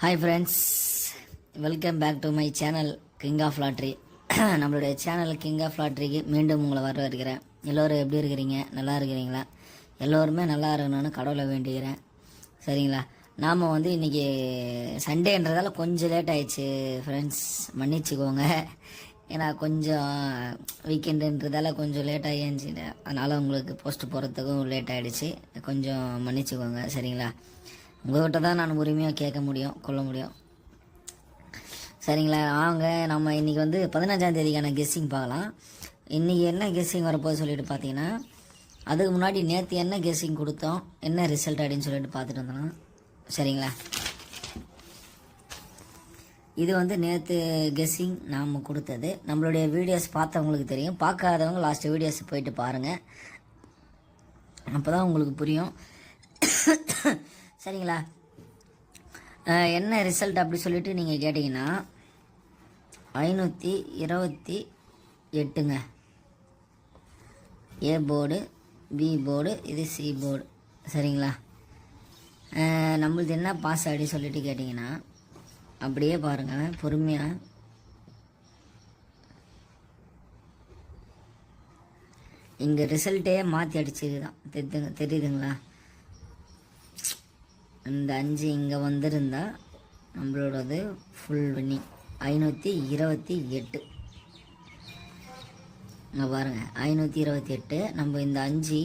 Hi friends, welcome back to my channel king of lottery. நம்மளுடைய channel king of லாட்ரிக்கு மீண்டும் உங்களை வரவேற்கிறேன். எல்லோரும் எப்படி இருக்கிறீங்க? நல்லா இருக்கிறீங்களா? எல்லோருமே நல்லா இருக்கணும்னு கடவுளை வேண்டிக்கிறேன். சரிங்களா? நாம் இன்றைக்கி சண்டேன்றதால கொஞ்சம் லேட் ஆயிடுச்சு ஃப்ரெண்ட்ஸ், மன்னிச்சுக்கோங்க. ஏன்னா கொஞ்சம் வீக்கெண்டுன்றதால கொஞ்சம் லேட் ஆகிடுச்சு, அதனால் உங்களுக்கு போஸ்ட் போகிறதுக்கும் லேட் ஆகிடுச்சு. கொஞ்சம் மன்னிச்சுக்கோங்க. சரிங்களா? உங்கள்கிட்ட தான் நான் உரிமையாக கேட்க முடியும், கொள்ள முடியும். சரிங்களா? நம்ம இன்றைக்கி 15ஆம் தேதிக்கான கெஸ்ஸிங் பார்க்கலாம். இன்றைக்கி என்ன கெஸ்ஸிங் வரப்போது சொல்லிட்டு பார்த்தீங்கன்னா, அதுக்கு முன்னாடி நேற்று என்ன கெஸ்ஸிங் கொடுத்தோம், என்ன ரிசல்ட் அப்படின்னு சொல்லிட்டு பார்த்துட்டு வந்தோம். சரிங்களா? இது நேற்று கெஸ்ஸிங் நாம் கொடுத்தது. நம்மளுடைய வீடியோஸ் பார்த்தவங்களுக்கு தெரியும், பார்க்காதவங்க லாஸ்ட் வீடியோஸ் போயிட்டு பாருங்கள், அப்போ தான் உங்களுக்கு புரியும். சரிங்களா? என்ன ரிசல்ட் அப்படி சொல்லிட்டு நீங்கள் கேட்டிங்கன்னா 528ங்க. ஏ போர்டு, பி போர்டு, இது சி போர்டு. சரிங்களா? நம்மளது என்ன பாஸ் அப்படி சொல்லிட்டு கேட்டிங்கன்னா, அப்படியே பாருங்கள் பொறுமையாக. இங்கே ரிசல்ட்டே மாற்றி அடிச்சுதான் தெரியுதுங்களா? இந்த 5 இங்கே வந்திருந்தா நம்மளோடது ஃபுல் வின்னிங் 528. இங்கே பாருங்கள் 528. நம்ம இந்த 5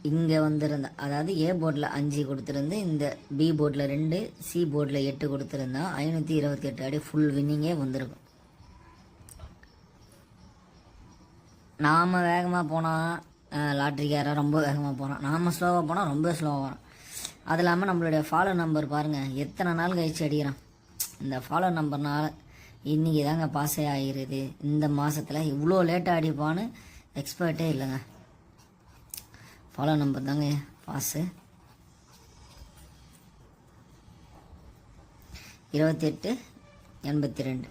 இங்கே வந்திருந்தா, அதாவது ஏ போர்டில் 5 கொடுத்துருந்து, இந்த பி போர்டில் 2, சி போர்டில் 8 கொடுத்துருந்தா 528 அப்படியே ஃபுல் வின்னிங்கே வந்திருக்கும். நாம் வேகமாக போனால் லாட்ரிக்காரன் ரொம்ப வேகமாக போகிறான், நாம் ஸ்லோவாக போனால் ரொம்ப ஸ்லோவாக வரோம். அது இல்லாமல் நம்மளுடைய ஃபாலோ நம்பர் பாருங்கள் எத்தனை நாள் கழிச்சு அடிக்கிறான். இந்த ஃபாலோ நம்பர்னால் இன்றைக்கி தாங்க பாஸே ஆகிருது. இந்த மாதத்தில் இவ்வளோ லேட்டாக அடிப்பான்னு எக்ஸ்பர்ட்டே இல்லைங்க. ஃபாலோ நம்பர் தாங்க பாஸு. 2882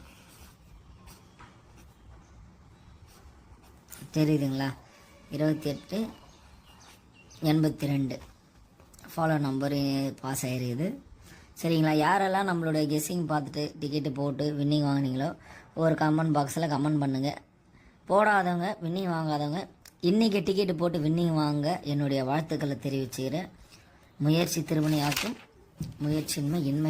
தெரியுதுங்களா? 2882 ஃபாலோ நம்பர் பாஸ் ஆகிருக்குது. சரிங்களா? யாரெல்லாம் நம்மளுடைய கெஸ்ஸிங் பார்த்துட்டு டிக்கெட்டு போட்டு வின்னிங் வாங்கினீங்களோ ஒரு கமெண்ட் பாக்ஸில் கமெண்ட் பண்ணுங்கள். போடாதவங்க, வின்னிங் வாங்காதவங்க, இன்றைக்கி டிக்கெட்டு போட்டு வின்னிங் வாங்க என்னுடைய வாழ்த்துக்களை தெரிவிச்சுக்கிறேன். முயற்சி திருமணி ஆக்கும், முயற்சியின்மை இன்மை.